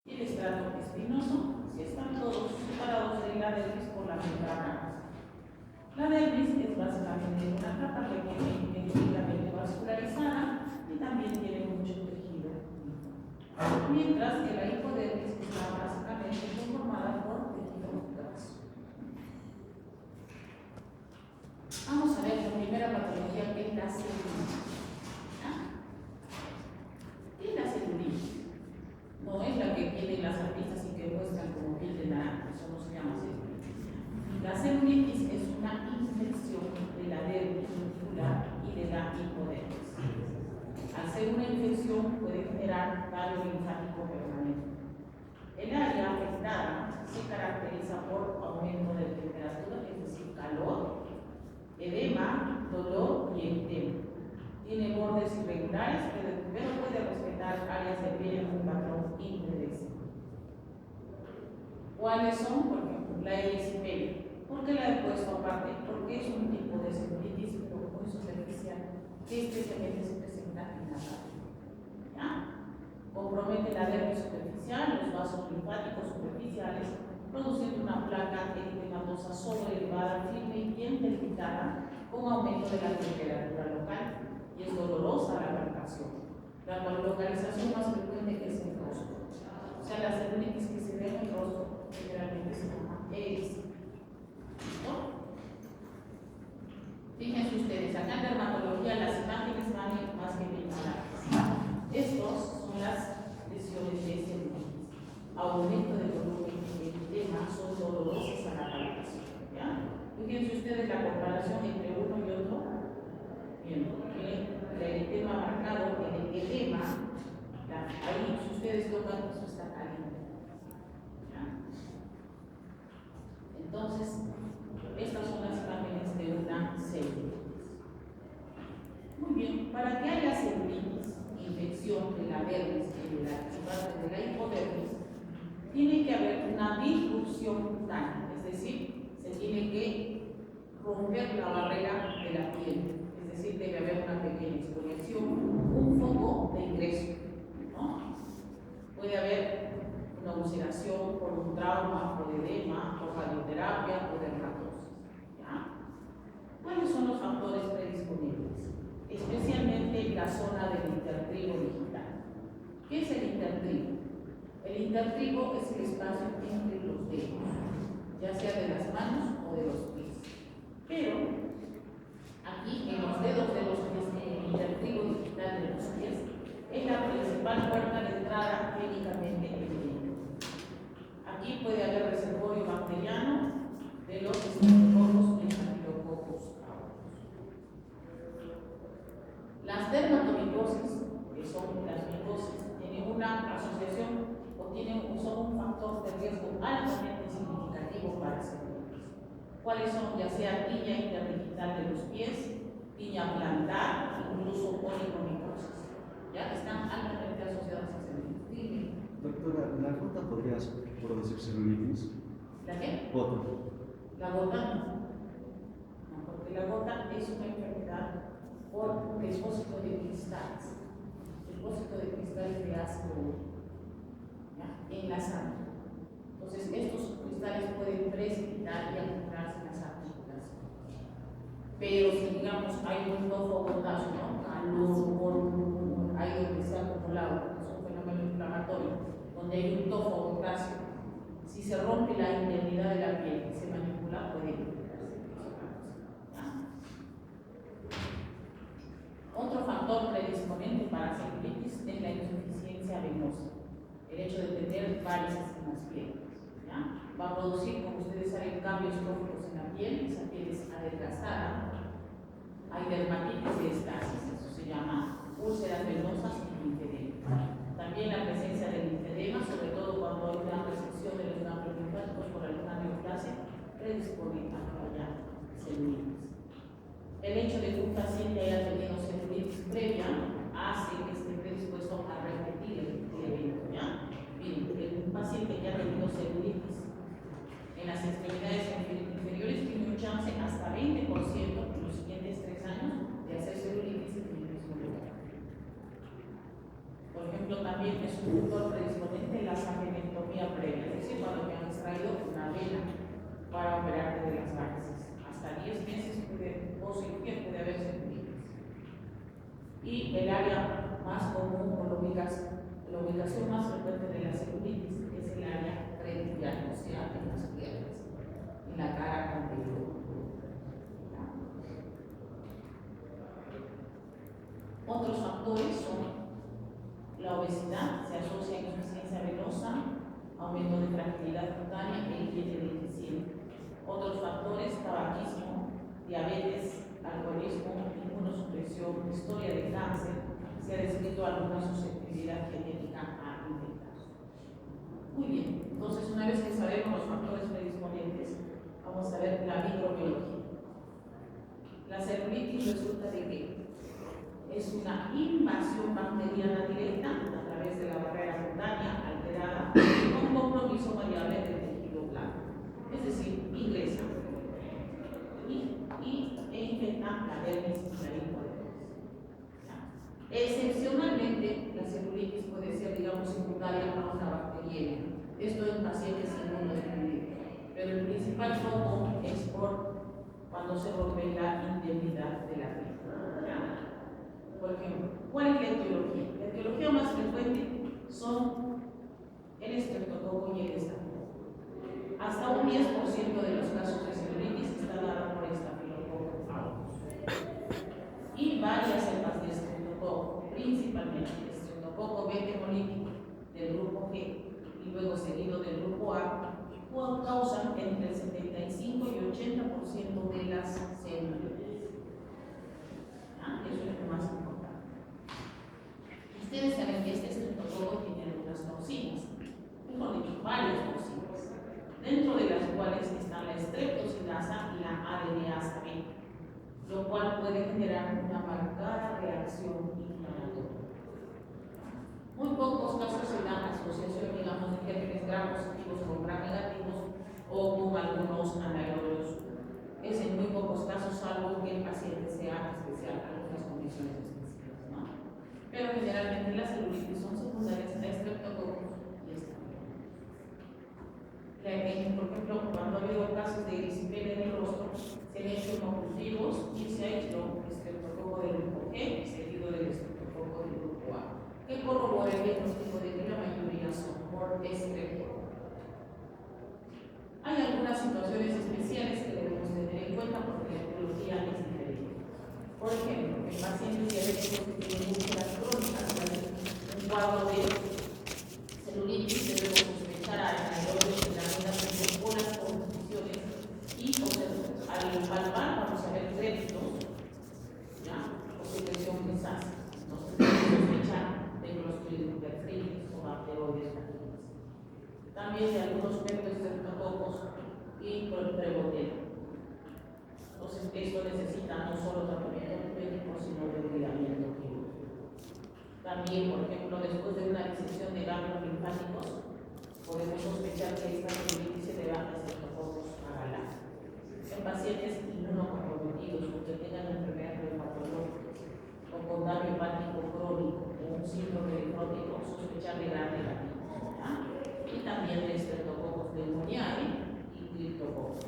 El estrato espinoso, si están todos separados de la dermis por la membrana. La dermis es básicamente una capa pequeñamente vascularizada y también tiene mucho tejido. Mientras que la hipodermis está básicamente conformada por tejido graso. Vamos a ver la primera patología, que es la celulitis. ¿Qué es la celulitis? No es la que tienen las artistas y que muestran como piel de naranja, eso no se llama celulitis. La celulitis es una infección de la dermis reticular y de la hipodermis. Al ser una infección puede generar daño linfático permanente. El área afectada se caracteriza por aumento de temperatura, es decir, calor, edema, dolor y eritema. Tiene bordes irregulares, pero puede respetar áreas de piel en un patrón impredecible. ¿Cuáles son? Por ejemplo, la erisipela. ¿Por qué la he puesto aparte? Porque es un tipo de celulitis, pero muy superficial, que especialmente se presenta en la cara. ¿Ya? Compromete la dermis superficial, los vasos linfáticos superficiales, produciendo una placa eritematosa sobrelevada, firme y bien delimitada, con aumento de la temperatura local. Y es dolorosa la palpación. La localización más frecuente es el rostro. O sea, la celulitis que se ve en el rostro generalmente se llama erisipela. Fíjense ustedes, acá en dermatología las imágenes van más que bien claras. Estos son las lesiones de celulitis. Aumento del volumen y eritema son dolorosas a la palpación. ¿Ya? Fíjense ustedes la comparación entre uno y otro. Bien. El eritema marcado en el edema, ahí si ustedes tocan, eso está caliente. ¿Ya? Entonces, estas son las imágenes de una celulitis. Muy bien, para que haya celulitis, infección de la dermis y de la hipodermis, tiene que haber una disrupción cutánea, es decir, se tiene que romper la barrera de la piel. Es decir, debe haber una pequeña exposición, un foco de ingreso, ¿no? Puede haber una ulceración por un trauma, por edema, por radioterapia o dermatosis. ¿Ya? ¿Cuáles son los factores predisponibles? Especialmente la zona del intertrigo digital. ¿Qué es el intertrigo? El intertrigo es el espacio entre los dedos, ya sea de las manos o de los pies. Pero aquí, en los dedos de los pies, en el intertrigo digital de los pies, es la principal puerta de entrada clínicamente evidente. Aquí puede haber reservorio bacteriano de los estafilococos y estafilococos aureus. Las dermatomicosis, que son las micosis, tienen una asociación o son un factor de riesgo altamente significativo para celulitis. ¿Cuáles son? Ya sea tiña interdigital de los pies, tiña plantar, incluso policomicosis. ¿Ya? Están altamente asociadas a celulitis. Doctora, ¿la gota podría producir celulitis? ¿La qué? Gota. La gota no, porque la gota es una enfermedad por depósito de cristales. Depósito de cristales de ácido en la sangre. Entonces, estos cristales pueden precipitar y acumularse en las articulaciones. Pero si, digamos, hay un tofo potasio, ¿no? Calor, hay donde se ha acumulado, es un fenómeno inflamatorio, donde hay un tofo potasio, si se rompe la integridad de la piel y se manipula, puede infectarse. Otro factor predisponente para celulitis es la insuficiencia venosa. El hecho de tener varices en las piernas. ¿Ya? Va a producir, como ustedes saben, cambios tróficos en la piel, esa piel es adelgazada, hay dermatitis de estasis, eso se llama úlceras venosas y linfedema. También la presencia del linfedema, sobre todo cuando hay una resección de los ganglios linfáticos por alguna neoplasia, predispone a que haya celulitis. El hecho de que un paciente haya tenido celulitis previa hace que esté predispuesto a repetir el evento. ¿Ya? Miren, un paciente que ha tenido celulitis en las extremidades inferiores tiene un chance hasta 20% en los siguientes 3 años de hacer celulitis en el mismo lugar. Por ejemplo, también es un factor predisponente la sangre irritabilidad cutánea e higiene deficiente. Otros factores: tabaquismo, diabetes, alcoholismo, inmunosupresión, historia de cáncer. Se ha descrito alguna susceptibilidad genética a infectados. Muy bien, entonces una vez que sabemos los factores predisponentes, vamos a ver la microbiología. La celulitis resulta de que es una invasión bacteriana directa a través de la barrera cutánea alterada con compromiso variable del tejido blando. Es decir, ingresa e infecta la dermis y la hipodermis. Excepcionalmente, la celulitis puede ser, digamos, secundaria a una bacteriemia. Esto en pacientes inmunodeprimidos. Pero el principal foco es por cuando se rompe la integridad de la piel. Por ejemplo, ¿cuál es la etiología? La etiología más frecuente son el estreptococo y el estafilococo. Hasta un 10% de los casos de celulitis está dada por estafilococo aureus. Y varias cepas de estreptococo, principalmente el estreptococo beta hemolítico del grupo G y luego seguido del grupo A, causan entre el 75 y 80% de las celulitis. Eso es lo más importante. Ustedes saben que este estreptococo tiene algunas toxinas, mejor dicho, varias toxinas, dentro de las cuales están la streptocinasa y la adeneasa B, lo cual puede generar una marcada reacción inflamatoria. Muy pocos casos se dan asociación, digamos, de gérmenes gram positivos con gram negativos o con algunos anaerobios. Es en muy pocos casos, salvo que el paciente sea especial, algunas condiciones específicas, ¿no? Pero generalmente las celulitis son secundarias a estreptococcus y estafilococcus. Por ejemplo, cuando ha habido casos de erisipela en el rostro, se han hecho hemocultivos y se ha hecho estreptococo del grupo G seguido del estreptococo del grupo A, que corrobora el diagnóstico de que la mayoría son por estreptococo. Hay algunas situaciones especiales que debemos tener en cuenta porque la etiología es diferente. Por ejemplo, en pacientes diabéticos que tienen úlceras crónicas, un cuadro de celulitis, debemos sospechar a anaerobios de la vida por las composiciones y al palpar vamos a ver créditos, o secreción quizás. Entonces debemos sospechar de Clostridium perfringens o bacteroides vaginalis. También de algunos estreptococos y prebotella. Entonces, esto necesita no solo tratamiento médico, sino de cuidamiento quirúrgico. También, por ejemplo, después de una disección de ganglios linfáticos, podemos sospechar que esta celulitis se deba a estreptococos agalá. En pacientes inmunocomprometidos o que tengan enfermedades reumatológicas o con daño hepático crónico o un síndrome nefrótico, sospechar de gran negativo. Y también de estreptococos pneumoniae y criptococcus.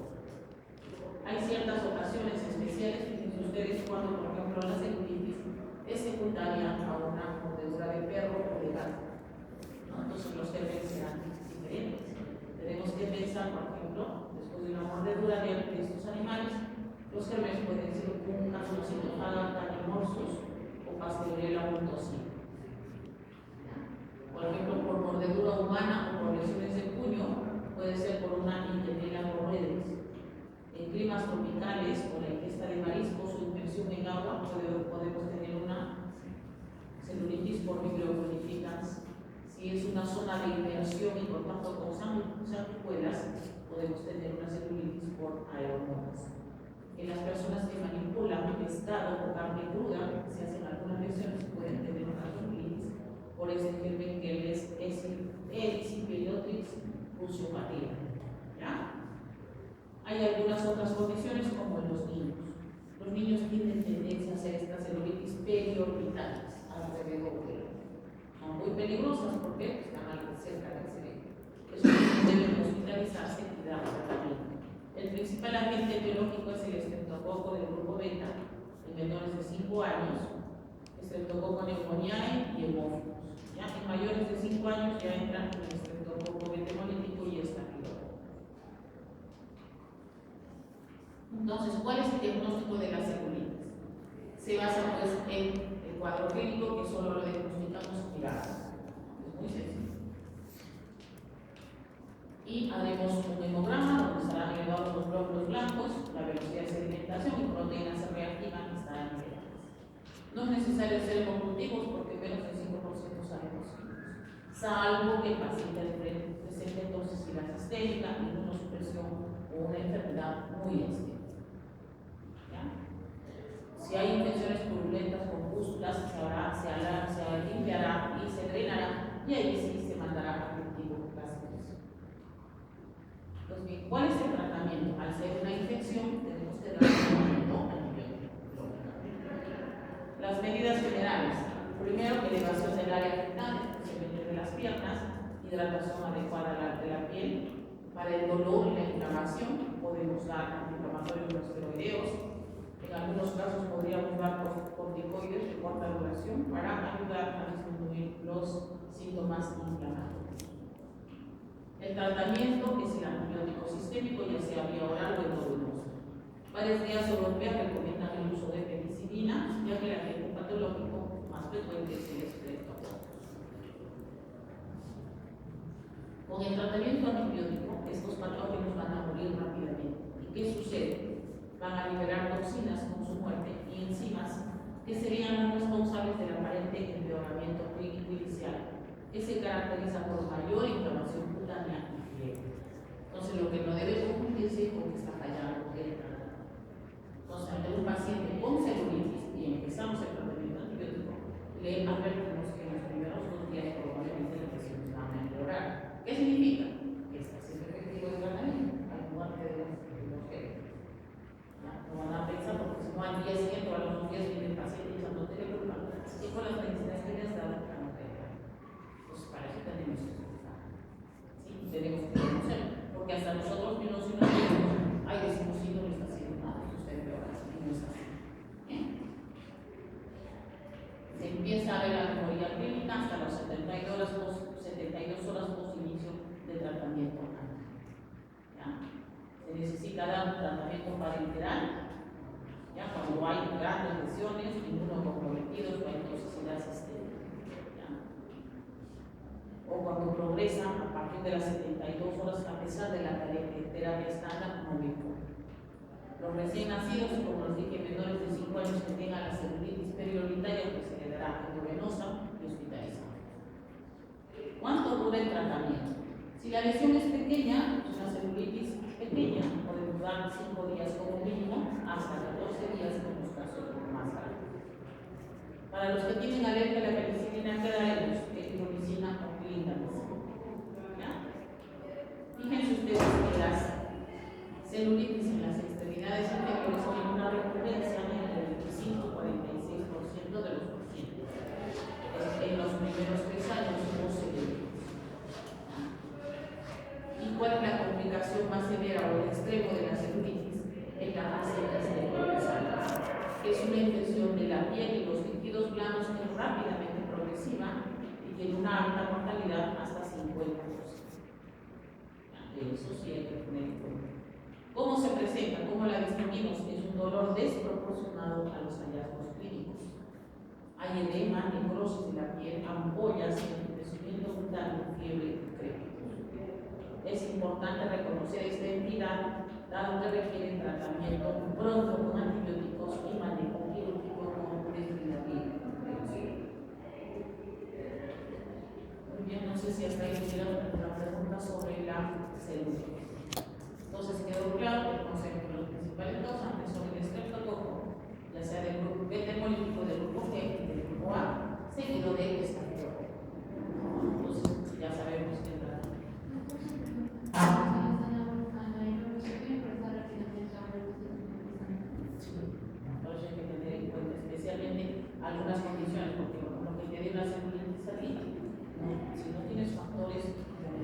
Hay ciertas ocasiones especiales, fíjense ustedes, cuando, por ejemplo, la celulitis es secundaria a una mordedura de perro o de gato, ¿no? Entonces los gérmenes serán diferentes. Tenemos que pensar, por ejemplo, después de una mordedura de estos animales, los gérmenes pueden ser un Casulocytophagum canimorsus o Pasteurella multocina. Por ejemplo, por mordedura humana o por lesiones de puño, puede ser por una Nigella corroides. En climas tropicales, por la ingesta de mariscos o inmersión en agua, podemos tener una celulitis por microbiolíficas. Si es una zona de inmersión y contacto con sanguijuelas, podemos tener una celulitis por aeromonas. En las personas que manipulan pescado o carne cruda, se hacen algunas lesiones, pueden tener una celulitis por ese germen que es Erisipeliotrix cruciopatía. Hay algunas otras condiciones como en los niños. Los niños tienen tendencia a hacer estas celulitis periorbitales alrededor del ojo. Son muy peligrosas porque están cerca del cerebro. Eso deben hospitalizarse y dar tratamiento. El principal agente biológico es el estreptococo del grupo beta en menores de 5 años, estreptococo pneumoniae y hemófilos. En mayores de 5 años ya entran el estreptococo beta hemolítico y estafilococo. Entonces, ¿cuál es el diagnóstico de la celulitis? Se basa pues en el cuadro clínico, que solo lo diagnosticamos mirando. Es muy sencillo. Y y haremos un hemograma donde estarán elevados los glóbulos blancos, la velocidad de sedimentación y proteínas se reactivan y estarán elevadas. No es necesario hacer hemocultivos porque menos del 5% salen positivos, salvo que el paciente presente toxicidad sistémica, inmunosupresión o una enfermedad muy extensa. Si hay infecciones purulentas con pústulas, se limpiará y se drenará, y ahí sí se mandará a cultivo la secreción. Pues bien, ¿cuál es el tratamiento? Al ser una infección, tenemos que dar tratamiento antibiótico. Las medidas generales: primero, elevación del área afectada, especialmente de las piernas, hidratación adecuada de la piel. Para el dolor y la inflamación, podemos dar antiinflamatorios no esteroideos. En algunos casos podríamos dar corticoides de corta duración para ayudar a disminuir los síntomas inflamatorios. El tratamiento es el antibiótico sistémico, ya sea vía oral o endovenoso. Varias guías europeas recomiendan el uso de penicilina, ya que el agente patológico más frecuente es el estreptococcus. Con el tratamiento antibiótico, estos patógenos van a morir rápidamente. ¿Y qué sucede? Van a liberar toxinas con su muerte y enzimas que serían los responsables del aparente empeoramiento clínico inicial, que se caracteriza por mayor inflamación cutánea y fiebre. Entonces, lo que no debe confundirse con que está fallando el tratamiento. Entonces, ante un paciente con celulitis y empezamos el tratamiento antibiótico, le advertimos que en los primeros 2 días probablemente las lesiones van a empeorar. ¿Qué significa? Que está siendo efectivo el tratamiento, al muerte de los jefes. No van a pensar, porque si no al día siguiente o a los 2 días viene el paciente y no tiene culpa, y con las medicinas que le has dado para no pegar. Pues para eso tenemos que estar. Sí, tenemos que conocer, porque hasta nosotros mismos si nos decimos, ay, decimos sí, no le está haciendo nada, usted empeora, y no es así. Se empieza a ver la mejoría clínica hasta las 72 horas post inicio del tratamiento. Se necesita dar un tratamiento parenteral, ya cuando hay grandes lesiones, inmunocomprometidos, o hay toxicidad sistémica, o cuando progresa a partir de las 72 horas a pesar de la terapia estándar no mejora. Los recién nacidos, como les dije, menores de 5 años que tengan la celulitis periodontaria, que se le dará endovenosa y hospitalizada. ¿Cuánto dura el tratamiento? Si la lesión es pequeña, es una celulitis pequeña, podemos dar 5 días como mínimo hasta 14 días en los casos más graves. Para los que tienen alergia a la penicilina, ¿qué daremos? Erythromicina o clindamicina. Fíjense ustedes que las celulitis en las extremidades inferiores tienen una recurrencia entre el 25 y 46% de los pacientes. En los primeros 3 años no se ve. ¿Y cuál es la complicación más severa o el extremo de la celulitis? Es la fascitis necrosal, que es una infección de la piel y los tejidos blandos que es rápidamente progresiva y tiene una alta mortalidad hasta 50%. Eso sí hay que tener en cuenta. ¿Cómo se presenta? ¿Cómo la distinguimos? Es un dolor desproporcionado a los hallazgos clínicos. Hay edema, necrosis de la piel, ampollas, enrojecimiento cutáneo, fiebre y crépitos. Es importante reconocer esta entidad, dado que requiere tratamiento pronto con antibióticos y manejo quirúrgico con desfibril. Muy bien, no sé si hasta ahí tuvieron una pregunta sobre la celulitis. Entonces quedó claro que el concepto de los principales causantes son el estreptococo, ya sea del grupo beta hemolítico del grupo G y del grupo A, seguido del estafilococo. Entonces ya sabemos que entonces hay que tener en cuenta especialmente algunas condiciones, porque por ejemplo que te dé una celulitis salina, si no tienes factores como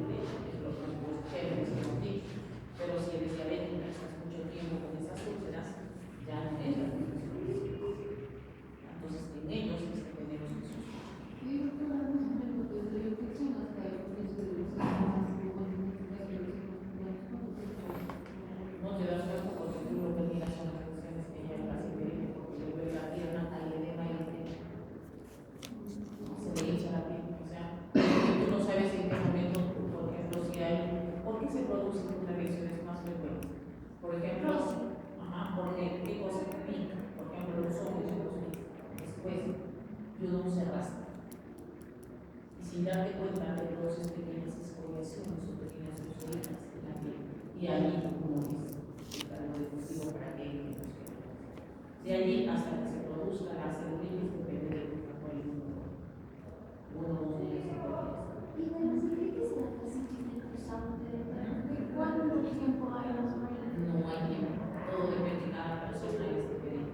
y allí, como dice, está lo definitivo para que ellos nos queden. De allí hasta que se produzca la celulitis depende del factor inmunológico. Uno, dos días, 5 días. Y de la celulitis la clasifican cruzante, ¿cuánto tiempo hay más o menos? No hay tiempo, todo depende de cada persona y este periodo.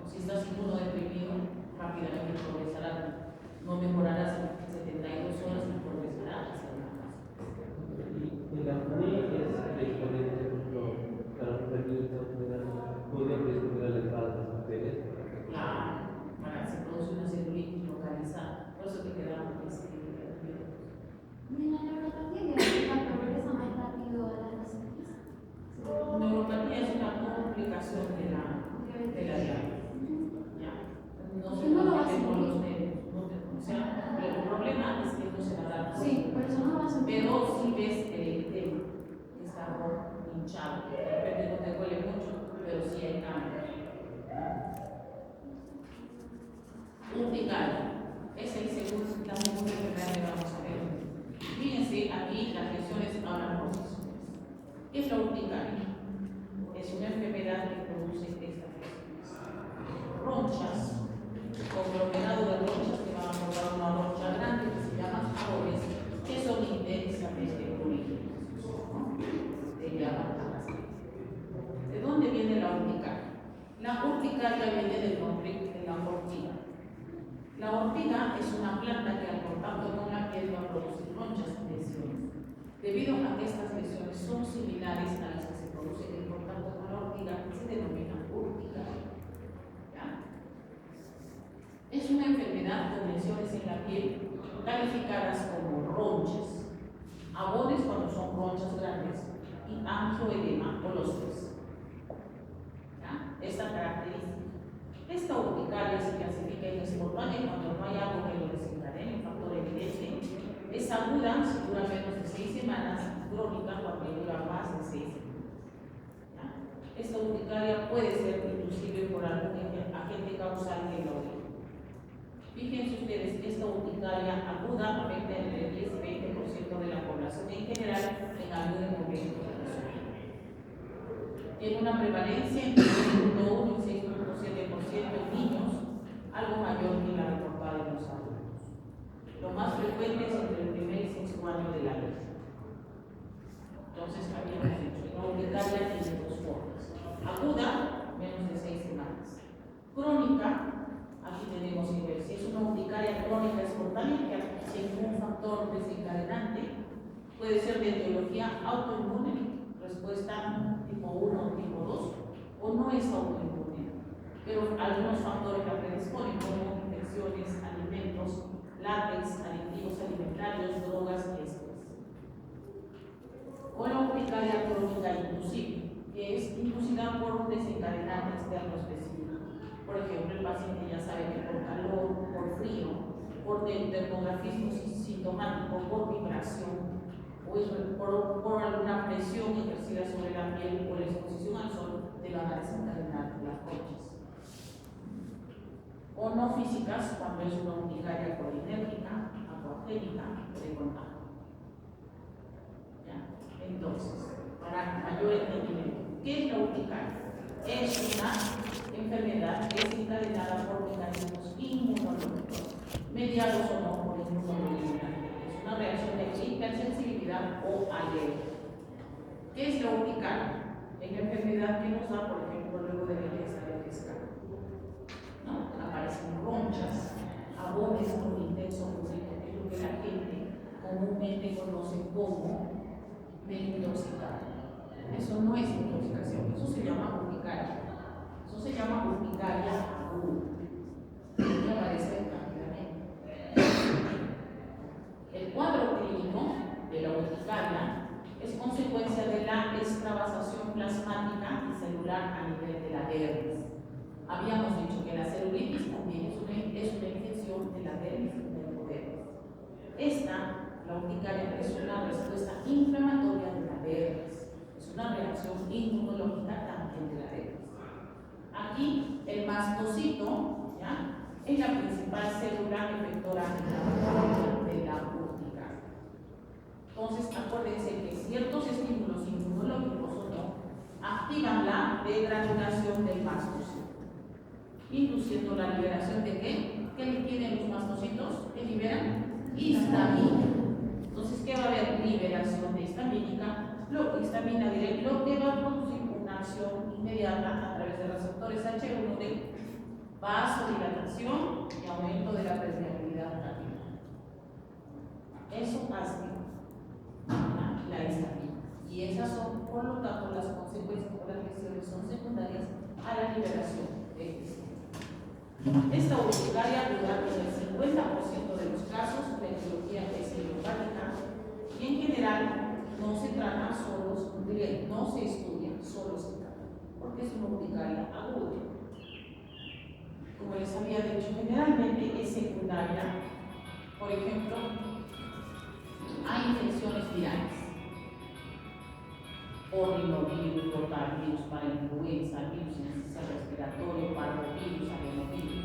Si estás inmunodeprimido, rápidamente progresará. No mejorarás en 72 horas y progresará hacia una fase. Y la FUNI es el exponente, por ejemplo, para un permiso, puede responder a la entrada de las bacterias. Claro, para que se produce una celulitis localizada. Por eso te quedamos ¿Y la neuropatía diabética progresa más rápido a la gastritis? neuropatía es una complicación de la diabetes. Ya. No se No lo lo va a hacen con sentir. los médicos. O sea, pero el problema es que no se va a dar. Sí, por eso no lo va a sentir. Pero si ves el tema, que está hinchado, de repente no te duele mucho, pero sí hay cambios. Urticaria es la segunda enfermedad que vamos a ver. Fíjense aquí las lesiones hablan por sí solas. ¿Qué es la urticaria? Es una enfermedad que produce estas lesiones. Ronchas, conglomerado de ronchas que van a formar una roncha grande que se llama jabones, que son intensamente polígenos. Se llaman así. ¿De dónde viene la urticaria? La urticaria viene del nombre de la ortiga. La ortiga es una planta que al contacto con la piel va a producir ronchas y lesiones. Debido a que estas lesiones son similares a las que se producen en contacto con la ortiga, se denominan urticaria. ¿Ya? Es una enfermedad con lesiones en la piel calificadas como ronchas, abones cuando son ronchas grandes y angioedema o los tres. Esta característica. Esta urticaria se clasifica en espontánea cuando no hay algo que lo desencadene, un factor evidente. Es aguda si dura menos de 6 semanas, crónica cuando dura más de 6 semanas. ¿Ya? Esta urticaria puede ser inclusive por algún agente causal que lo dé. Fíjense ustedes que esta urticaria aguda afecta entre el 10 y 20% de la población en general en algún momento de su vida. Tiene una prevalencia entre 6.1 y 6.7% en niños, algo mayor que la reportada en los adultos. Lo más frecuente es entre el primer y sexto año de la vida. Entonces, habíamos dicho, la urticaria tiene dos formas. Aguda, menos de 6 semanas. Crónica, aquí tenemos igual, si es una urticaria crónica espontánea que sin un factor desencadenante, puede ser de etiología autoinmune, respuesta tipo 1 o tipo 2, o no es autoinmune, pero algunos factores la predisponen, como infecciones, alimentos, látex, aditivos alimentarios, drogas y estrés. O la urticaria crónica inclusive, que es inducida por un desencadenante externo específico. Por ejemplo, el paciente ya sabe que por calor, por frío, por termografismo sintomático, por vibración, o por alguna presión ejercida sobre la piel o la exposición al sol, te van a desencadenar las ronchas. O no físicas, cuando es una urticaria colinérgica, acuagénica o de contacto. ¿Ya? Entonces, para mayor entendimiento, ¿qué es la urticaria? Es una enfermedad desencadenada por mecanismos inmunológicos, mediados o no por inmunoglobulina. Es una reacción de hipersensibilidad o alergia. ¿Qué es la urticaria? Es la enfermedad que nos da, por ejemplo, luego de la ingesta de pescado. ¿No? Aparecen ronchas, abones con intenso ruido, que es lo que la gente comúnmente conoce como intoxicación. Eso no es intoxicación, eso se llama urticaria. Eso se llama urticaria aguda. Y aparece rápidamente. El cuadro clínico de la urticaria es consecuencia de la extravasación plasmática y celular a nivel de la dermis. Habíamos dicho que la celulitis también es una infección de la dermis y del epidermis. Esta, la urticaria, es una respuesta inflamatoria de la dermis. Es una reacción inmunológica también de la dermis. Aquí, el mastocito, ¿ya?, es la principal célula efectora inflamatoria de la urticaria. Entonces, acuérdense que ciertos estímulos inmunológicos activan la degranulación del mastocito, induciendo la liberación de ¿qué? ¿Qué tienen los mastocitos? ¿Qué liberan? Histamina. Entonces, ¿qué va a haber? Liberación de histamina directa, lo que va a producir una acción inmediata a través de receptores H1 de vasodilatación y aumento de la permeabilidad capilar. Eso hace la histamina. Y esas son, por lo tanto, las consecuencias por las lesiones son secundarias a la liberación de histamina. Esta urticaria dura en el 50% de los casos, la etiología es idiopática y en general no se trata solo, no se estudia, solo se trata, porque es una urticaria aguda. Como les había dicho, generalmente es secundaria. Por ejemplo, hay infecciones virales, rinovirus, rotavirus, para influenza, virus sincicial respiratorio, parvovirus, adenovirus.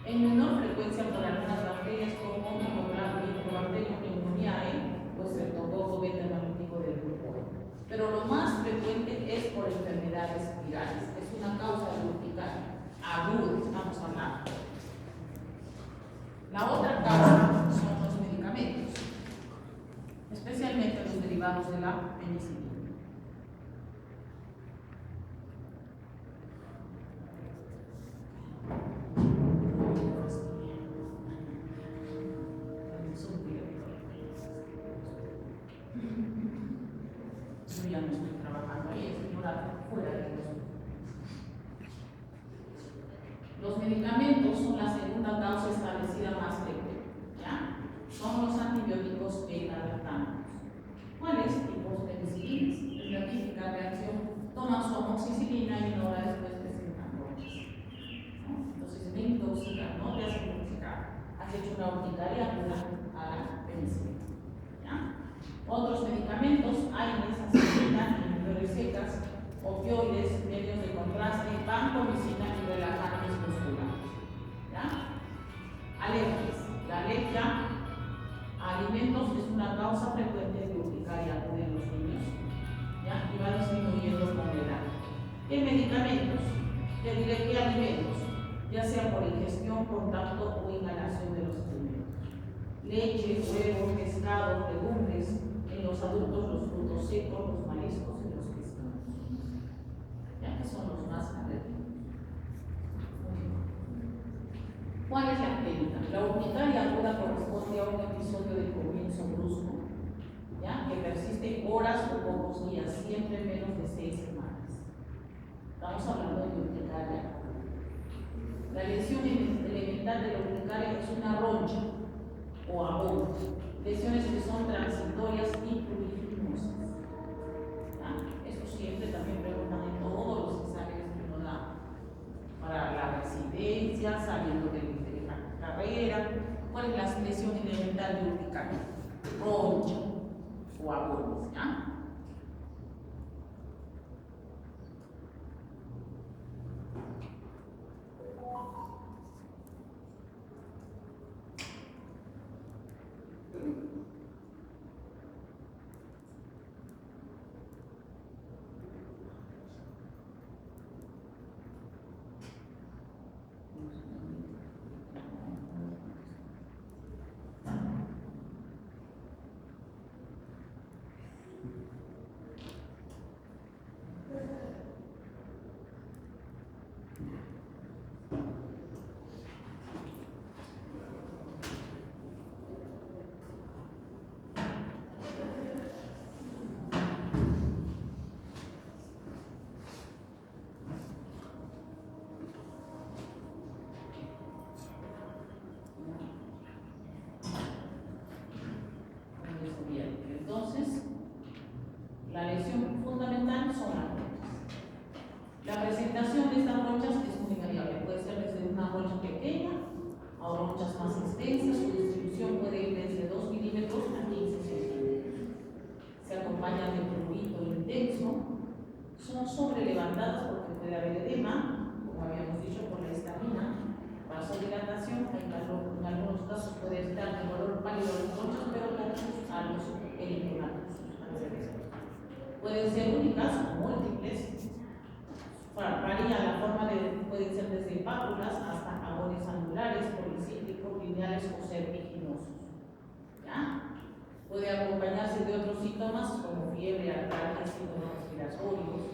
En menor frecuencia por algunas bacterias como Mycobacterium pneumoniae o Streptococcus beta-hemolítico del grupo A. Pero lo más frecuente es por enfermedades virales. Es una causa de urticaria aguda, estamos hablando. La otra causa son los medicamentos, especialmente los derivados de la penicilina. Yo ya no estoy trabajando ahí, estoy fuera de los medicamentos son la segunda causa establecida más frecuente, ¿ya? Son los antibióticos beta-lactámicos. ¿Cuáles? Tipos penicilinas. Es la típica reacción, toman su amoxicilina y una hora después presentan brotes, ¿no? Entonces me intoxican, no te hacen intoxicar. Has hecho una urticaria aguda a la penicilina, ¿ya? Otros medicamentos, hay mesancilina, inhibidores secas, opioides, medios de contraste, vancomicina y relajantes musculares. ¿Ya? Alergias. La alergia a alimentos es una causa frecuente de urticaria aguda en los niños, ¿ya? Y va disminuyendo con la edad. En medicamentos, te diré que alimentos, ya sea por ingestión, contacto o inhalación de los alimentos. Leche, huevo, pescado, legumbres, en los adultos los frutos secos, los mariscos y los pescados. Ya que son los más alérgicos. ¿Cuál es la clínica? La urticaria aguda corresponde a un episodio de comienzo brusco, ¿ya? Que persiste horas o pocos días, siempre menos de 6 semanas. Estamos hablando de urticaria. La lesión elemental de la urticaria es una roncha o ahogo. Lesiones que son transitorias y plurifinosas. Esto siempre también preguntan en todos los exámenes que uno da para la residencia, saliendo de la carrera. ¿Cuál es la lesión elemental de urticaria? Roncha o ahogo, ¿ya? Entonces, la lesión fundamental son las ronchas. La presentación de estas ronchas es muy variable. Puede ser desde una roncha pequeña a ronchas más extensas. Su distribución puede ir desde 2 milímetros a 15 centímetros. Se acompañan de prurito intenso. Son sobrelevantadas porque puede haber edema, como habíamos dicho, por la histamina, vasodilatación. En algunos casos puede estar de color pálido las ronchas, pero a los eritematos. Pueden ser únicas o múltiples, pueden ser desde pápulas hasta jabones anulares, policíclicos, lineales o serpiginosos. ¿Ya? Puede acompañarse de otros síntomas como fiebre, artralgia, síntomas respiratorios.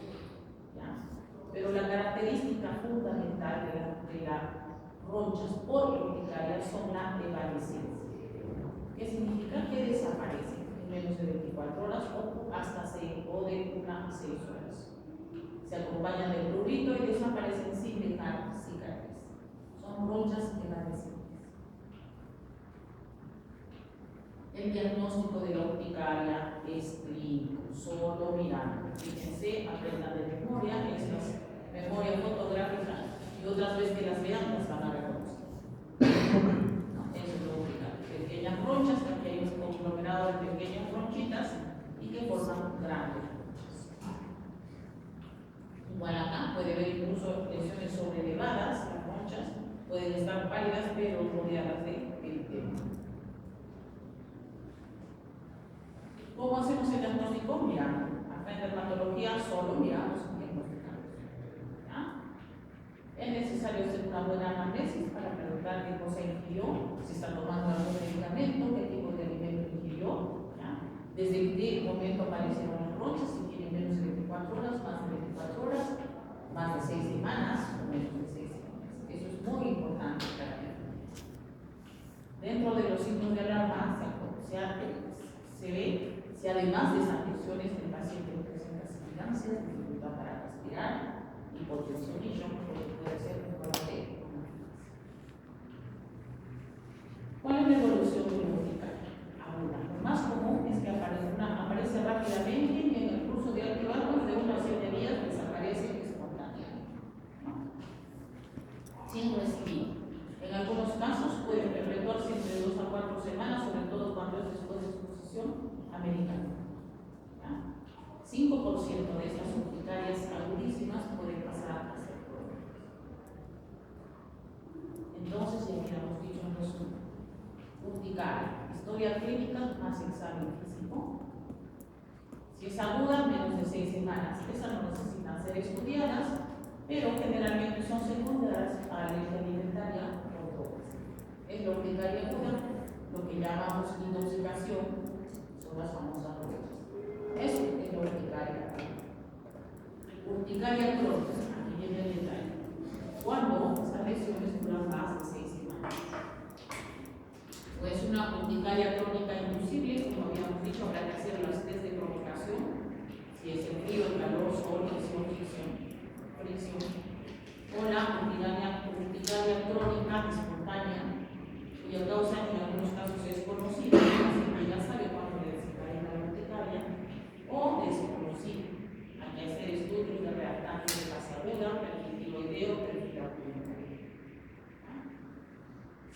¿Ya? Pero la característica fundamental de las ronchas por urticaria son la evanescencia. ¿Qué significa? Que desaparecen en menos de 24 horas o hasta de 1 a 6 horas. Se acompañan de prurito y desaparecen sin dejar cicatriz. Son ronchas evanescentes. El diagnóstico de la urticaria es clínico, solo mirando. Fíjense, aprendan de memoria, estas memoria fotográfica, y otras veces que las vean las van a reconocer. ¿No? Eso es la urticaria. Pequeñas ronchas, aquí hay un conglomerado de pequeñas ronchitas y que forman grandes ronchas. Igual acá puede haber incluso lesiones sobrelevadas, las ronchas pueden estar pálidas pero rodeadas de eritema. ¿Cómo hacemos el diagnóstico? Mirando. Acá en dermatología solo miramos y diagnosticamos. ¿Ya? Es necesario hacer una buena anamnesis para preguntar qué cosa ingirió, si está tomando algún medicamento, qué tipo de alimento ingirió, ¿ya? Desde qué momento aparecieron las ronchas, si tienen menos de 24 horas, más de 24 horas, más de 6 semanas o menos de 6 semanas. Eso es muy importante para mí. Dentro de los signos de alarma se ve si además de esas lesiones el paciente presenta sibilancias, dificultad para respirar, hipotensión y shock, porque puede ser un corazón. ¿Cuál es la evolución de la urticaria? Ahora, lo más común es que aparece rápidamente y en el curso de altibajo de 1 a 7 días desaparece espontáneamente, ¿no? Sin recibir. En algunos casos puede perpetuarse entre 2 a 4 semanas, sobre todo cuando es después de exposición americana. 5% de estas urticarias agudísimas pueden pasar a ser crónicas. Entonces, ya habíamos dicho en resumen: urticaria, historia clínica más examen físico. Si es aguda, menos de 6 semanas. Esas no necesitan ser estudiadas, pero generalmente son secundarias a la alergia alimentaria o drogas. Es la urticaria aguda, lo que llamamos intoxicación. Las famosas ronchas. Eso es la urticaria. Urticaria crónica, aquí viene el detalle. Cuando esas lesiones duran más de 6 semanas. O es una urticaria crónica inducible, como habíamos dicho, habrá que hacer los test de provocación. Si es el frío, el calor, sol, presión, fricción. O la urticaria crónica espontánea, cuya causa en algunos casos es conocida, así ya sabe cuándo le desencadenar la urticaria, o desconocida. Hay que hacer estudios de reactante de fase aguda, perfil tiroideo, perfil acuminal.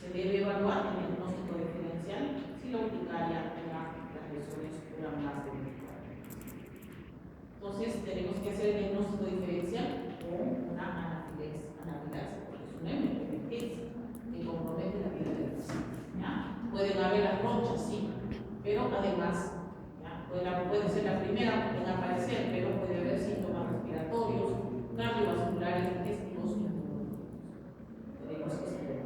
Se debe evaluar el diagnóstico diferencial si la urticaria tenga las lesiones duran más de 24 horas. Entonces, tenemos que hacer el diagnóstico diferencial con una anafilaxia, porque es una emergencia que compromete la vida del paciente. Pueden haber las ronchas, sí, pero además puede ser la primera en aparecer, pero puede haber síntomas respiratorios, cardiovasculares, intestinos y tenemos que saber.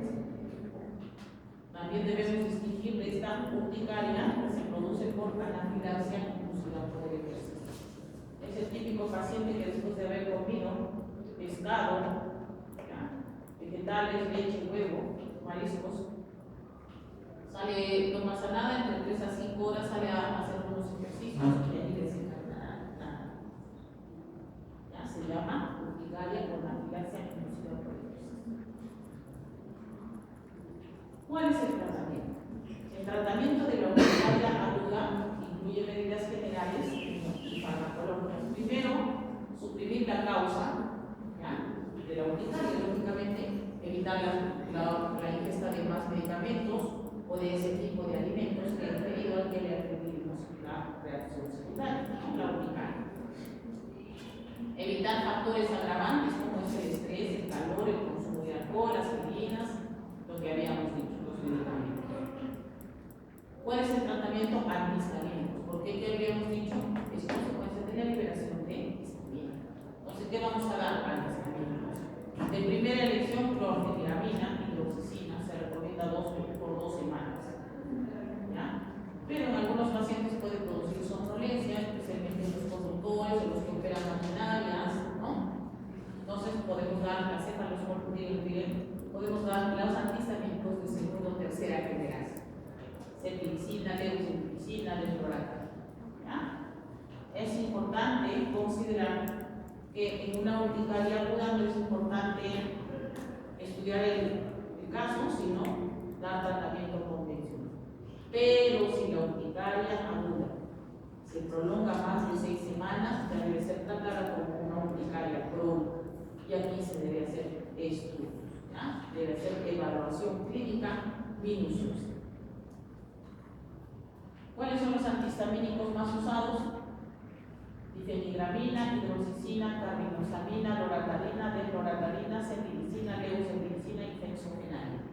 También debemos distinguir de esta urticaria que se produce por anafilaxia inducida por el ejercicio. Es el típico paciente que después de haber comido pescado, vegetales, leche, huevo, mariscos, sale, no pasa nada, entre 3 a 5 horas sale a hacer unos ejercicios y ahí desencadena nada. Ya se llama urticaria por anafilaxia inducida por el ejercicio. ¿Cuál es el tratamiento? El tratamiento de la urticaria aguda incluye medidas generales y farmacológicas. Primero, suprimir la causa, ¿ya?, de la urticaria, lógicamente, evitar la ingesta de más medicamentos o de ese tipo de alimentos que han impedido al que le atribuimos la reacción secundaria, ¿no?, la urticaria. Evitar factores agravantes como es el estrés, el calor, el consumo de alcohol, aspirinas, lo que habíamos dicho, los medicamentos. ¿Cuál es el tratamiento? Antihistamínicos. ¿Por qué? ¿Qué habíamos dicho? Es consecuencia de la liberación de histamina. Entonces, ¿qué vamos a dar? Antihistamínicos. De De primera elección, clorfeniramina, hidroxicina, se recomienda 2 por 2 semanas. ¿Ya? Pero en algunos pacientes puede producir somnolencia, especialmente en los conductores o los que operan maquinarias, ¿no? Entonces podemos dar podemos dar los antihistamínicos de segunda o tercera generación. Cetirizina, leucotrienina, leucotrietina. Es importante considerar que en una urticaria aguda no es importante estudiar el caso, sino dar tratamiento convencional. Pero si la urticaria aguda se prolonga más de 6 semanas, debe ser tratada como una urticaria crónica. Y aquí se debe hacer estudios, ¿ya? Debe hacer evaluación clínica minuciosa. ¿Cuáles son los antihistamínicos más usados? Difenidramina, hidroxicina, carbinoxamina, loratadina, desloratadina, cetirizina, leucotrienina y fensopenina.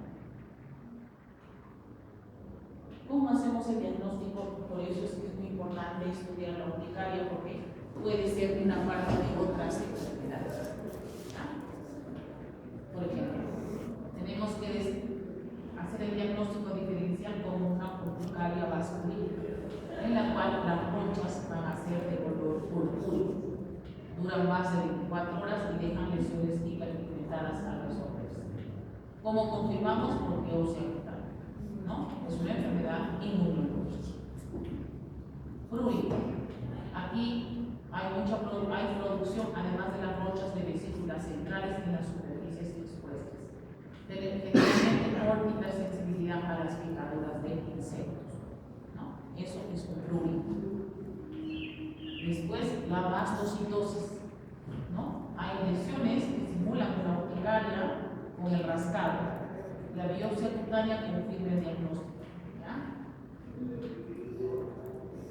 ¿Cómo hacemos el diagnóstico? Por eso es que es muy importante estudiar la urticaria, porque puede ser una parte de otras enfermedades. Por ejemplo, tenemos que hacer el diagnóstico diferencial como una urticaria vasculítica, en la cual las ronchas van a ser de color purpúreo, duran más de 24 horas y dejan lesiones hiperpigmentadas a los hombres. ¿Cómo confirmamos? Por biopsia fetal, ¿no? Es una enfermedad inmunológica. Prurito. Aquí hay producción, además de las ronchas de vesículas centrales en las superficies expuestas. Generalmente por hipersensibilidad a las picaduras de insectos, ¿no? Eso es un prurito. Después, la mastocitosis, ¿no? Hay lesiones que simulan una urticaria con el rascado. La biopsia cutánea confirma el diagnóstico, ¿ya?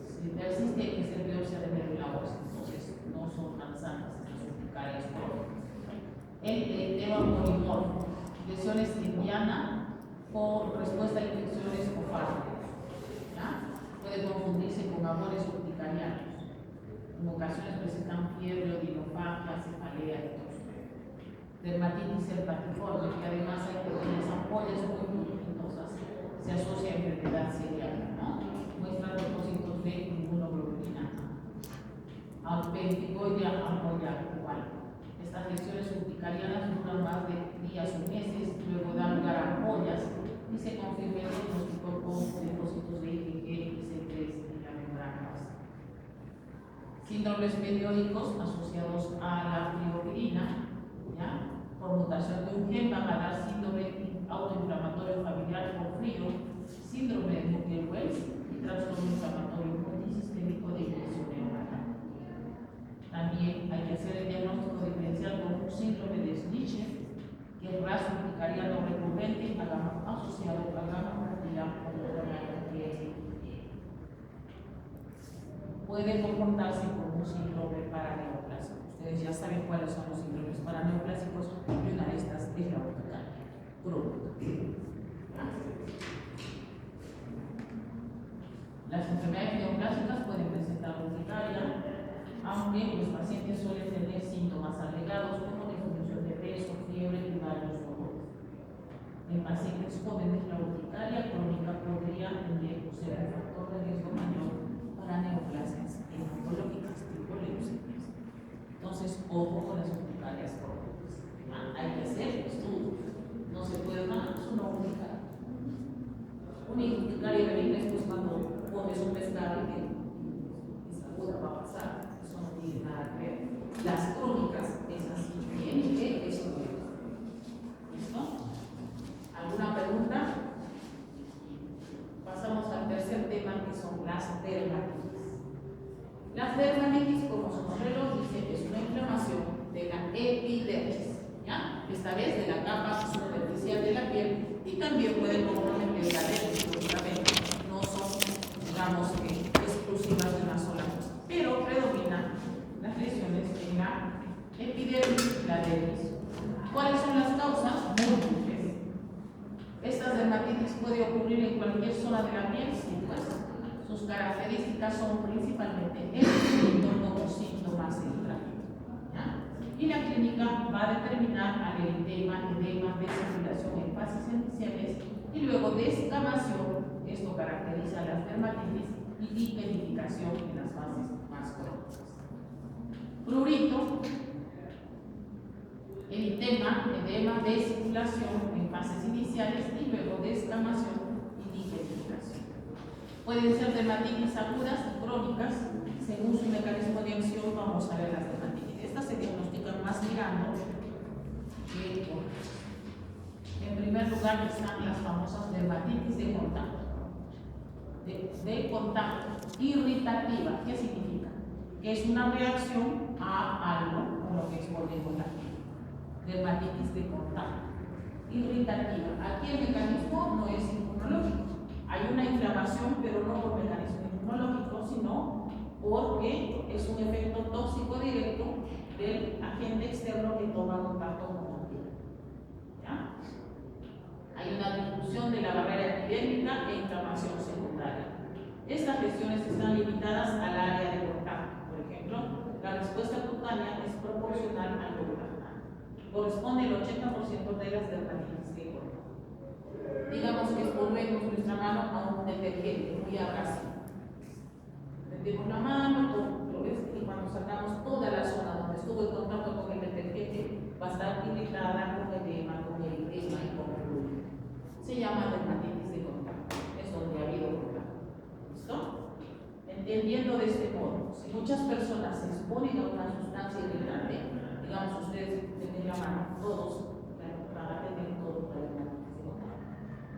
Si persiste, hay que hacer biopsia de médula ósea, entonces no son manzanas estas urticarias crónicas. El edema polimorfo, lesiones en diana por respuesta a infecciones o fármacos, ¿ya? Puede confundirse con amores urticarianos. En ocasiones presentan fiebre, odinofagia, cefalea y tos. Dermatitis herpetiforme, que además hay pequeñas ampollas muy pigmentosas, se asocia a enfermedad celíaca, ¿no? Muestra depósitos de inmunoglobulina A. Pemphigoidea ampolla igual. Estas lesiones urticarianas duran más de días o meses, luego dan lugar a ampollas y se confirma el diagnóstico con depósitos de IgG y C3 en la membrana basal. Síndromes periódicos asociados a la fluoxetina, ¿ya? Por mutación de un gen van a dar síndrome autoinflamatorio familiar por frío, síndrome de Munkel-Wells y trastorno inflamatorio multisistémico de infección neonatal. También hay que hacer el diagnóstico diferencial con un síndrome de Schnitzler, que es raso urticariano recurrente asociado a gamma-globulina o gamma-globulina. Puede comportarse como un síndrome paraneoplásico. Ustedes ya saben cuáles son los síndromes paraneoplásicos y una de estas es la urticaria crónica. Las enfermedades neoplásicas pueden presentar urticaria, aunque los pacientes suelen tener síntomas agregados como disminución de peso, fiebre y varios dolores. En pacientes jóvenes, la urticaria crónica podría ser un factor de riesgo mayor para neoplasias hematológicas tipo leucemias. Entonces, ojo con las urticarias crónicas. Hay que hacer estudios. No se puede dar una urticaria. Una urticaria benigna es pues cuando comes un pescado y esa aguda va a pasar. Eso no tiene nada que ver. Las crónicas, esas tienen que estudiar. ¿Listo? ¿Alguna pregunta? Pasamos al tercer tema, que son las dermatitis. Las dermatitis, como su nombre lo dice, es una inflamación de la epidermis, ¿ya? Esta vez de la capa superficial de la piel, y también puede comprometer la dermis, lógicamente. No son, digamos, exclusivas de una sola cosa, pero predominan las lesiones en la epidermis y la dermis. ¿Cuáles son las causas? Múltiples. Estas dermatitis puede ocurrir en cualquier zona de la piel, sí, pues. Sus características son principalmente el pigmento como síntoma central, ¿ya? y la clínica va a determinar edema de circulación en fases iniciales y luego descamación. Esto caracteriza las dermatitis y liquedificación en las fases más crónicas. Prurito, edema de circulación en fases iniciales y luego descamación y liquedificación. Pueden ser dermatitis agudas y crónicas. Según su mecanismo de acción, vamos a ver las dermatitis. Estas se diagnostican más mirando que por. En primer lugar están las famosas dermatitis de contacto. De contacto irritativa. ¿Qué significa? Que es una reacción a algo con lo que exponemos la piel. Dermatitis de contacto irritativa. Aquí el mecanismo no es inmunológico. Hay una inflamación, pero no por mecanismo inmunológico, sino porque es un efecto tóxico directo del agente externo que toma contacto con la piel. ¿Ya? Hay una disminución de la barrera epidérmica e inflamación secundaria. Estas lesiones están limitadas al área de contacto. Por ejemplo, la respuesta cutánea es proporcional al contacto. Corresponde el 80% de las dermatitis de contacto. Digamos que exponemos nuestra mano a un detergente muy abrasivo. Metemos la mano, lo ves, y cuando sacamos toda la zona donde estuvo el contacto con el detergente, va a estar irritada con edema, con eritema y con prurito. Se llama dermatitis de contacto, es donde ha habido contacto. ¿Listo? Entendiendo de este modo, si muchas personas se exponen a una sustancia irritante, digamos ustedes tienen la mano, todos van a tener todo para dermatitis de contacto.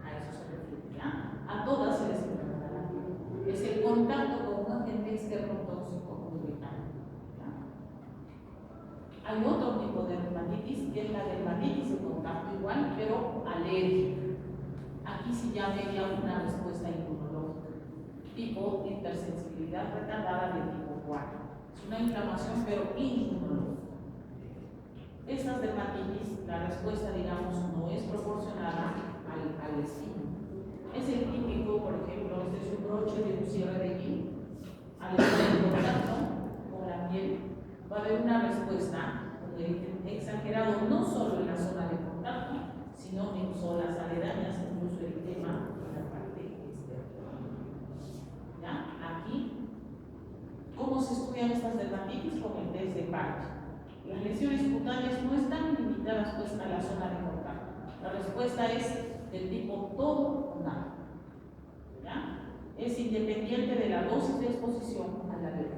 A eso se refiere, ¿ya? A todas se les inflama la piel. Es el contacto con un agente externo tóxico irritante. Hay otro tipo de dermatitis, que es la dermatitis de contacto igual, pero alérgica. Aquí sí ya vería una respuesta inmunológica, tipo hipersensibilidad retardada de tipo 4. Es una inflamación, pero inmunológica. Estas dermatitis, la respuesta, digamos, no es proporcionada al estímulo. Es el típico, por ejemplo, este es un broche de un cierre de piel. Al estar en contacto con la piel, va a haber una respuesta exagerado no solo en la zona de contacto, sino en zonas aledañas, incluso el tema en la parte externa. ¿Ya? Aquí, ¿cómo se estudian estas dermatitis? Con el test de Parche. Las lesiones cutáneas no están limitadas pues a la zona de contacto. La respuesta es del tipo todo o nada. ¿Ya? Es independiente de la dosis de exposición a la alergia.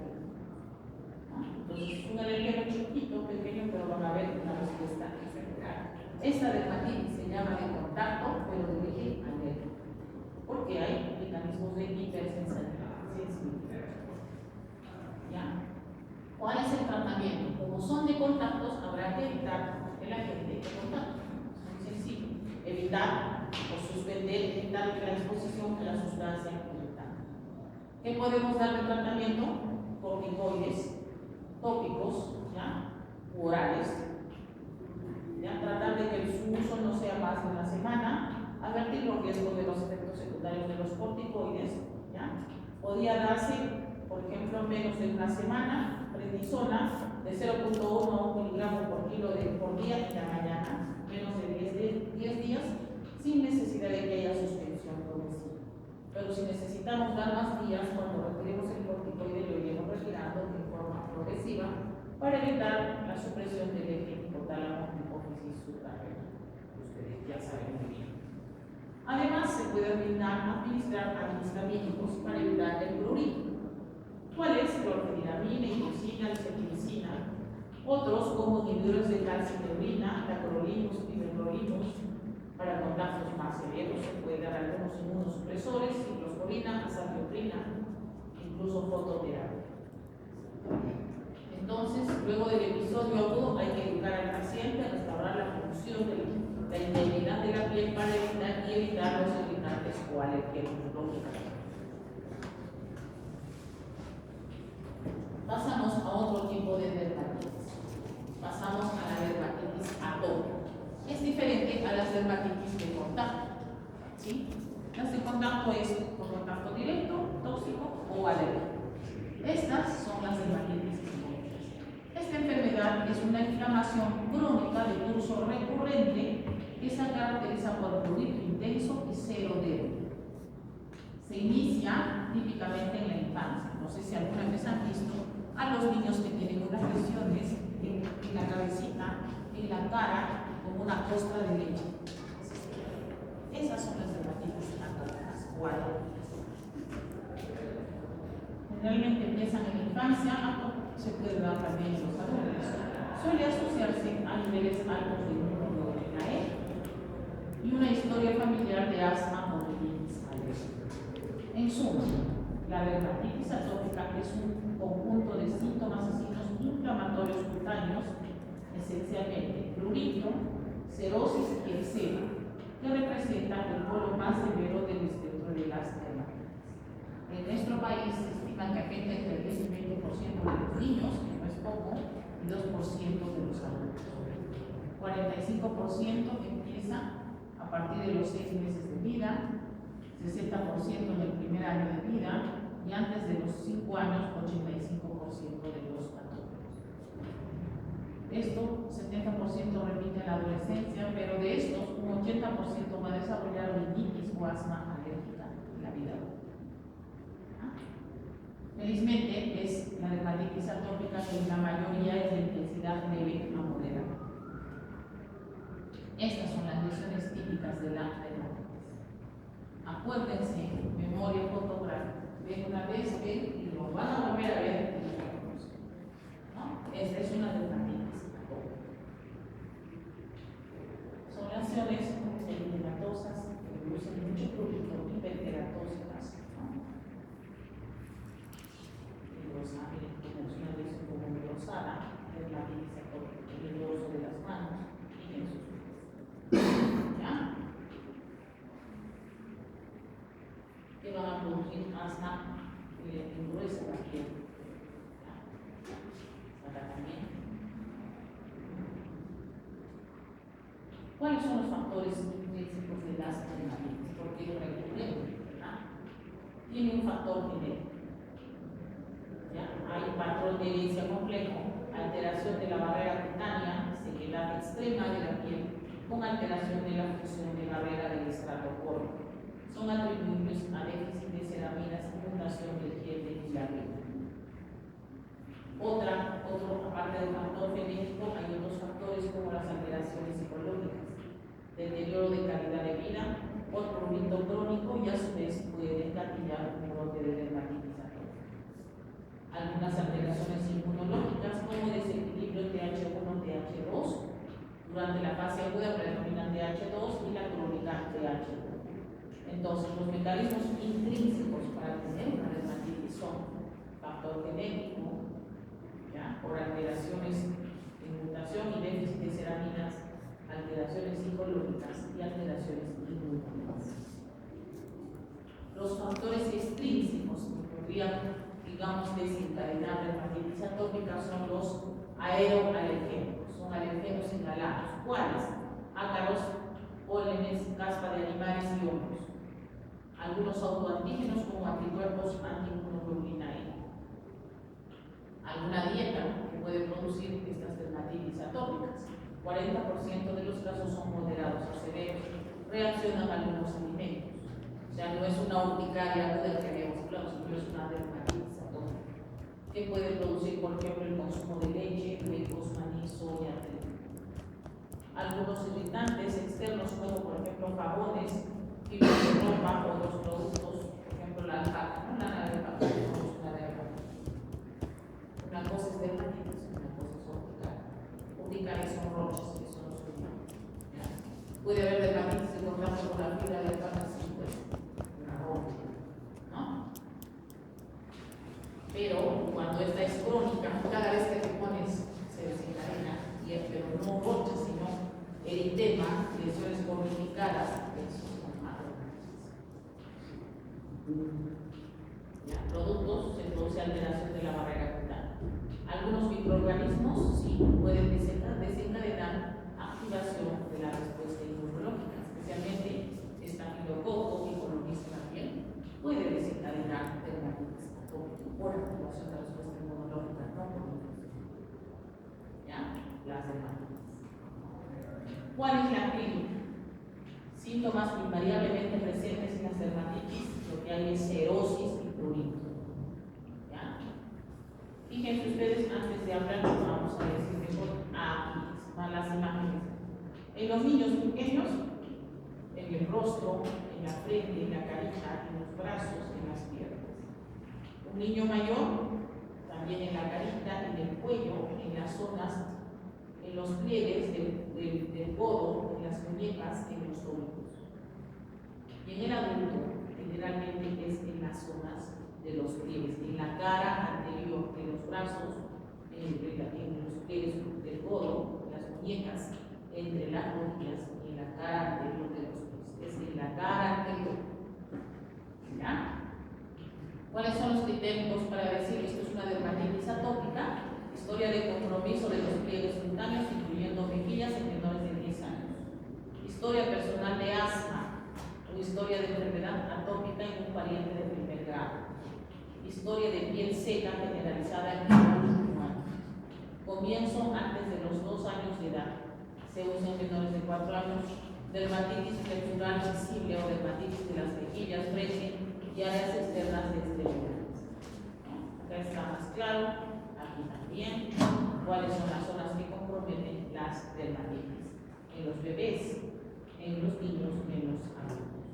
Entonces es un alergia muy chiquito, pequeño, pero van a ver una respuesta exagerada. Esta dermatitis se llama de contacto, pero de origen alérgico, porque hay mecanismos de hipersensibilidad. ¿Ya? ¿Cuál es el tratamiento? Como son de contactos, habrá que evitar el agente de contacto. Es muy sencillo. Evitar o suspender, evitar la exposición a la sustancia irritante. ¿Qué podemos dar de tratamiento? Corticoides tópicos, ¿ya? Orales. ¿Ya? Tratar de que su uso no sea más de una semana. Advertir los riesgos de los efectos secundarios de los corticoides. ¿Ya? Podría darse, por ejemplo, menos de una semana, prednisona de 0.1 miligramos por kilo por día en la mañana, menos de 10 días, sin necesidad de que haya suspensión progresiva. Pero si necesitamos dar más días, cuando retiremos el corticoide, lo iremos retirando de forma progresiva para evitar la supresión del eje hipotálamo hipófisis suprarrenal. Ustedes ya saben muy bien. Además, se puede administrar antihistamínicos para evitar el prurito. ¿Cuáles? Clorfenidamina, icosina, cetirizina. Otros, como inhibidores de calcineurina, tacrolimus, ivermectinas. Para contactos más severos se puede dar algunos inmunosupresores, ciclosporina, azatioprina, incluso fototerapia. Entonces, luego del episodio agudo, hay que educar al paciente a restaurar la función de la integridad de la piel para evitar los irritantes o alergenos lógicamente. Pasamos a otro tipo de dermatitis. Pasamos a la dermatitis atópica. Es diferente a las dermatitis de contacto. ¿Sí? Las de contacto es por contacto directo, tóxico o alérgico. Estas son las dermatitis atópicas. Esta enfermedad enfermedad es una inflamación crónica de curso recurrente que se caracteriza por prurito intenso y cero débil. Se inicia típicamente en la infancia. No sé si alguna vez han visto a los niños que tienen unas lesiones en la cabecita, en la cara, como una costra de leche. Esas son las dermatitis atópicas o atópicas. Generalmente empiezan en la infancia, se puede dar también en los adultos. Suele asociarse a niveles altos de inmunoglobulina E y una historia familiar de asma o rinitis alérgica. En suma, la dermatitis atópica es un conjunto de síntomas y signos inflamatorios cutáneos, esencialmente prurito, cerosis y eczema, que representan el polo más severo del espectro de las dermatitis. En nuestro país se estima que afecta entre el 10 y 20% de los niños, que no es poco, y 2% de los adultos. 45% empieza a partir de los 6 meses de vida, 60% en el primer año de vida y antes de los 5 años, 85% de los adultos. Esto, 70% remite a la adolescencia, pero de estos, un 80% va a desarrollar rinitis o asma alérgica en la vida adulta. Felizmente, es la dermatitis atópica que en la mayoría es de intensidad leve a moderada. Estas son las lesiones típicas de la dermatitis. Acuérdense, memoria fotográfica. Ven una vez, ven y lo van a volver a ver y lo reconocen. ¿No? Esta es una dermatitis atópica. Son lesiones eritematosas que producen mucho prurito, hiperkeratósicas, ¿no? Es una lesión como engrosada, dermatitis atópica, en el dorso de las manos y en sus pies. ¿Ya? Que van a producir asma gruesa la piel. ¿Cuáles son los factores intrínsecos de las dermatitis? Porque es recurrente, ¿verdad? Tiene un factor genético. ¿Ya? Hay un patrón de herencia complejo, alteración de la barrera cutánea, sequedad extrema de la piel, con alteración de la función de barrera del estrato córneo. Son atribuibles a déficit de ceraminas, inundación del diente y la piel. Aparte del factor genético, hay otros factores como las alteraciones psicológicas, deterioro de calidad de vida, por prurito crónico y a su vez puede engatillar un brote de dermatitis atópica. Algunas alteraciones inmunológicas como desequilibrio TH1-TH2, durante la fase aguda predominan TH2 y la crónica TH1. Entonces, los mecanismos intrínsecos para tener una dermatitis son factor genético, ¿ya? Por alteraciones de mutación y déficit de ceraminas, alteraciones psicológicas y alteraciones inmunológicas. Los factores extrínsecos que podrían, digamos, desencadenar dermatitis atópica son los aeroalergénicos, son alergenos inhalados. ¿Cuáles? Ácaros, pólenes, caspa de animales y hongos. Algunos autoantígenos como anticuerpos anti-inmunoglobulina E. Alguna dieta que puede producir estas dermatitis atópicas. 40% de los casos son moderados a severos, reaccionan a algunos alimentos. O sea, no es una urticaria aguda que habíamos hablado, sino es una dermatitis atópica que puede producir, por ejemplo, el consumo de leche, huevos, maní, soya, trigo. Algunos irritantes externos, como por ejemplo jabones, fibras de ropa, otros productos, por ejemplo la alpaca, no la alpaca, no es una dermatitis. Una cosa es dermatitis, una cosa es urticaria. Urticarias son roches, eso no se llama. Puede haber dermatitis de contacto con la fibra de alpaca, sí, pues, una roja, ¿no? Pero cuando esta es crónica, cada vez que te pones se desencadena, pero no rocha, sino eritema, lesiones cornificadas, eso son dermatitis. Productos, se produce alteración de la barrera cutánea. Algunos microorganismos sí pueden desencadenar activación de la respuesta inmunológica, especialmente estafilococo que coloniza la piel, puede desencadenar dermatitis atópica por activación de la respuesta inmunológica, no por infección. ¿Ya? ¿Cuál es la clínica? Síntomas invariablemente presentes en las dermatitis, lo que hay es cerosis y prurito. ¿Ya? Fíjense ustedes, antes de hablar, vamos a decir mejor aquí, las imágenes. En los niños pequeños, en el rostro, en la frente, en la carita, en los brazos, en las piernas. Un niño mayor, también en la carita, en el cuello, en las zonas, en los pliegues del codo, en las muñecas, en los tobillos. Y en el adulto, generalmente es en las zonas de los pliegues, en la cara anterior de los brazos, en los pliegues del codo, en las muñecas, entre las rodillas y en la cara anterior de los pies. Es en la cara anterior. ¿Ya? ¿Cuáles son los criterios para decir esto es una dermatitis atópica? Historia de compromiso de los pliegues cutáneos, incluyendo mejillas en menores de 10 años. Historia personal de asma o historia de enfermedad atópica en un pariente de primer grado. Historia de piel seca generalizada en menores humanos. Comienzo antes de los 2 años de edad. Se usa en menores de 4 años. Dermatitis pleural visible o dermatitis de las mejillas, frente y áreas externas de extremidades. Acá está más claro, aquí también, cuáles son las zonas que comprometen las dermatitis en los bebés, en los niños, en los adultos.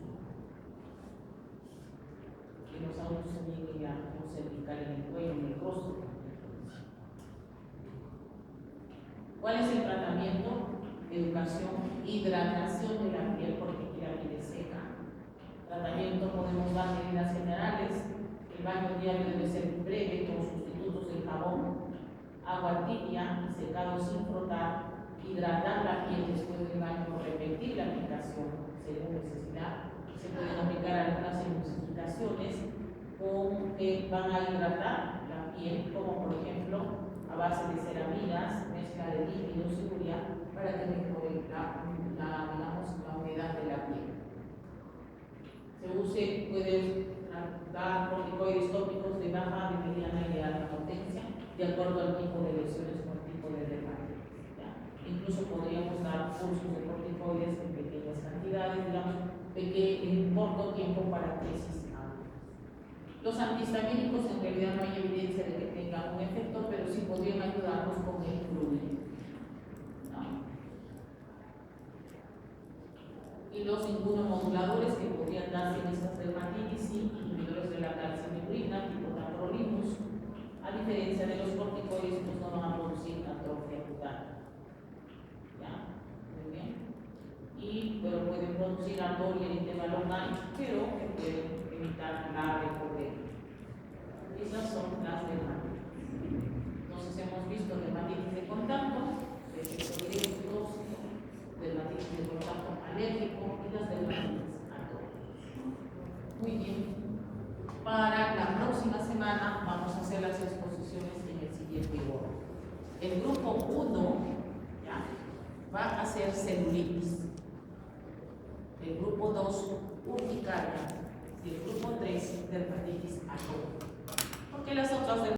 En los adultos también ya un cervical en el cuello, en el rostro. ¿Cuál es el tratamiento? Educación, hidratación de la piel porque la piel es seca. Tratamiento podemos dar medidas generales. El baño diario debe ser breve con sustitutos del jabón, agua tibia y secado sin frotar. Hidratar la piel después del baño o repetir la aplicación según necesidad. Se pueden aplicar algunas emulsificaciones que van a hidratar la piel, como por ejemplo a base de ceramidas, mezcla de líquidos y urea para que mejore la humedad de la piel. Puede dar corticoides tópicos de baja, de mediana y de alta potencia, de acuerdo al tipo de lesiones o al tipo de dermatitis. Incluso podríamos dar cursos de corticoides en pequeñas cantidades, digamos, en corto tiempo para crisis agudas. Los antihistamínicos en realidad no hay evidencia de que tengan un efecto, pero sí podrían ayudarnos con el fluido. Y los inmunomoduladores que podrían darse en estas dermatitis y inhibidores de la calcineurina, tipo tacrolimus, a diferencia de los corticoides, pues no van a producir atrofia cutánea. ¿Ya? Muy bien. Pero pueden producir ardor y eritema local, pero que pueden evitar la recorrea. Esas son las dermatitis. Entonces hemos visto dermatitis de contacto, efecto directo, dermatitis de contacto alérgico y las dermatitis atópicas. Muy bien. Para la próxima semana vamos a hacer las exposiciones en el siguiente orden. El grupo 1 va a hacer celulitis. El grupo 2 urticaria y el grupo 3 dermatitis atópica. Porque las otras